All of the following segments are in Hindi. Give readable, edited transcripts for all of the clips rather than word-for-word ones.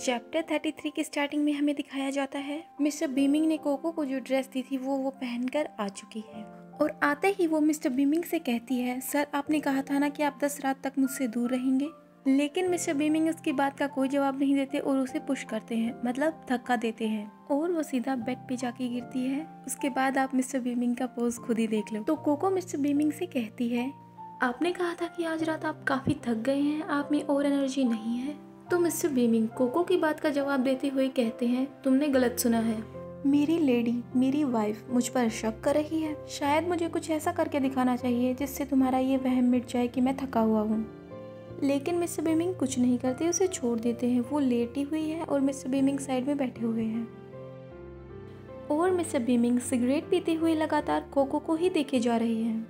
चैप्टर 33 की स्टार्टिंग में हमें दिखाया जाता है मिस्टर बीमिंग ने कोको को जो ड्रेस दी थी वो पहनकर आ चुकी है और आते ही वो मिस्टर बीमिंग से कहती है, सर आपने कहा था ना कि आप 10 रात तक मुझसे दूर रहेंगे। लेकिन मिस्टर बीमिंग उसकी बात का कोई जवाब नहीं देते और उसे पुश करते हैं, मतलब धक्का देते हैं और वो सीधा बेड पे जाके गिरती है। उसके बाद आप मिस्टर बीमिंग का पोज खुद ही देख लो। तो कोको मिस्टर बीमिंग से कहती है, आपने कहा था कि आज रात आप काफी थक गए हैं, आप में और एनर्जी नहीं है। तो मिस्टर बीमिंग कोको की बात का जवाब देते हुए कहते हैं, तुमने गलत सुना है, मेरी लेडी, मेरी वाइफ मुझ पर शक कर रही है। शायद मुझे कुछ ऐसा करके दिखाना चाहिए जिससे तुम्हारा ये वहम मिट जाए कि मैं थका हुआ हूँ। लेकिन मिस्टर बीमिंग कुछ नहीं करते, उसे छोड़ देते हैं। वो लेटी हुई है और मिस्टर बीमिंग साइड में बैठे हुए हैं और मिस्टर बीमिंग सिगरेट पीते हुए लगातार कोको को ही देखे जा रहे हैं।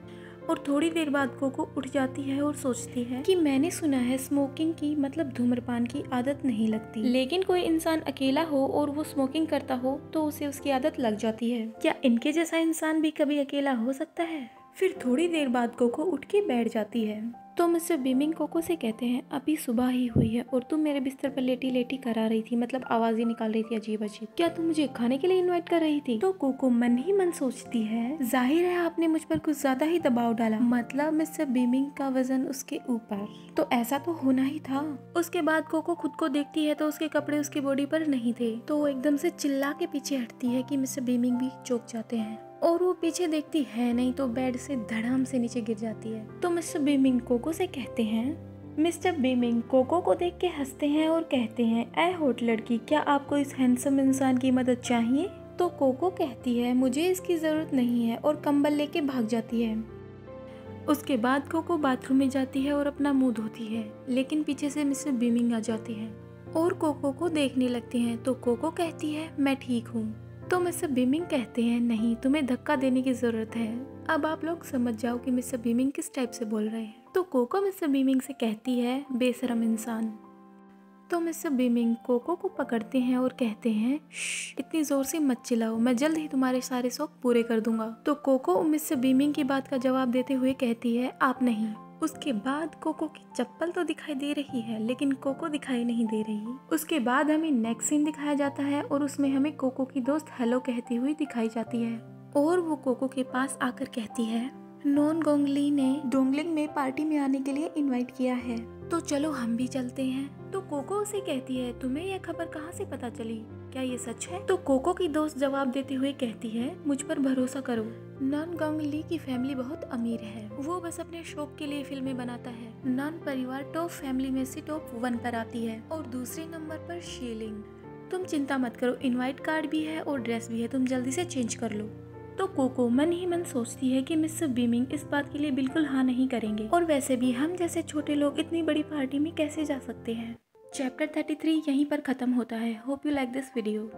और थोड़ी देर बाद कोको उठ जाती है और सोचती है कि मैंने सुना है स्मोकिंग की मतलब धूम्रपान की आदत नहीं लगती, लेकिन कोई इंसान अकेला हो और वो स्मोकिंग करता हो तो उसे उसकी आदत लग जाती है। क्या इनके जैसा इंसान भी कभी अकेला हो सकता है? फिर थोड़ी देर बाद कोको उठ के बैठ जाती है। तो मिस्टर बीमिंग कोको से कहते हैं, अभी सुबह ही हुई है और तुम मेरे बिस्तर पर लेटी लेटी करा रही थी, मतलब आवाजें निकाल रही थी अजीब अजीब। क्या तुम मुझे खाने के लिए इनवाइट कर रही थी? तो कोको मन ही मन सोचती है, जाहिर है आपने मुझ पर कुछ ज्यादा ही दबाव डाला, मतलब मिस्टर बीमिंग का वजन उसके ऊपर, तो ऐसा तो होना ही था। उसके बाद कोको खुद को देखती है तो उसके कपड़े उसकी बॉडी पर नहीं थे, तो वो एकदम से चिल्ला के पीछे हटती है कि मिस्टर बीमिंग भी चौंक जाते हैं और वो पीछे देखती है नहीं तो बेड से धड़ाम से नीचे गिर जाती है। तो मिस्टर बीमिंग कोको से कहते हैं, मिस्टर बीमिंग कोको को देख के हंसते हैं और कहते हैं, ऐ हॉट लड़की, क्या आपको इस हैंडसम इंसान की मदद चाहिए? तो कोको कहती है, मुझे इसकी जरूरत नहीं है और कंबल लेके भाग जाती है। उसके बाद कोको बाथरूम में जाती है और अपना मुंह धोती है, लेकिन पीछे से मिस्टर बीमिंग आ जाती है और कोको को देखने लगती हैं। तो कोको कहती है, मैं ठीक हूँ। तो मिस्टर बीमिंग कहते हैं, नहीं, तुम्हें धक्का देने की जरूरत है। अब आप लोग समझ जाओ कि मिस्टर बीमिंग किस टाइप से बोल रहे हैं। तो कोको मिस्टर बीमिंग से कहती है, बेशरम इंसान। तो मिस्टर बीमिंग कोको को पकड़ते हैं और कहते हैं, इतनी जोर से मत चिल्लाओ, मैं जल्द ही तुम्हारे सारे शौक पूरे कर दूंगा। तो कोको मिस्टर बीमिंग की बात का जवाब देते हुए कहती है, आप नहीं। उसके बाद कोको की चप्पल तो दिखाई दे रही है लेकिन कोको दिखाई नहीं दे रही। उसके बाद हमें नेक्स्ट सीन दिखाया जाता है और उसमें हमें कोको की दोस्त हेलो कहती हुई दिखाई जाती है और वो कोको के पास आकर कहती है, नॉन गोंगली ने डोंगलिंग में पार्टी में आने के लिए इनवाइट किया है, तो चलो हम भी चलते हैं। तो कोको उसे कहती है, तुम्हें यह खबर कहाँ से पता चली, क्या ये सच है? तो कोको की दोस्त जवाब देते हुए कहती है, मुझ पर भरोसा करो, नॉन गोंगली की फैमिली बहुत अमीर है, वो बस अपने शौक के लिए फिल्में बनाता है। नॉन परिवार टॉप फैमिली में से टॉप 1 पर आती है और दूसरे नंबर पर शीलिंग। तुम चिंता मत करो, इनवाइट कार्ड भी है और ड्रेस भी है, तुम जल्दी से चेंज कर लो। तो कोको मन ही मन सोचती है कि मिस्टर बीमिंग इस बात के लिए बिल्कुल हाँ नहीं करेंगे और वैसे भी हम जैसे छोटे लोग इतनी बड़ी पार्टी में कैसे जा सकते हैं। चैप्टर 33 यहीं पर खत्म होता है। Hope you like this video.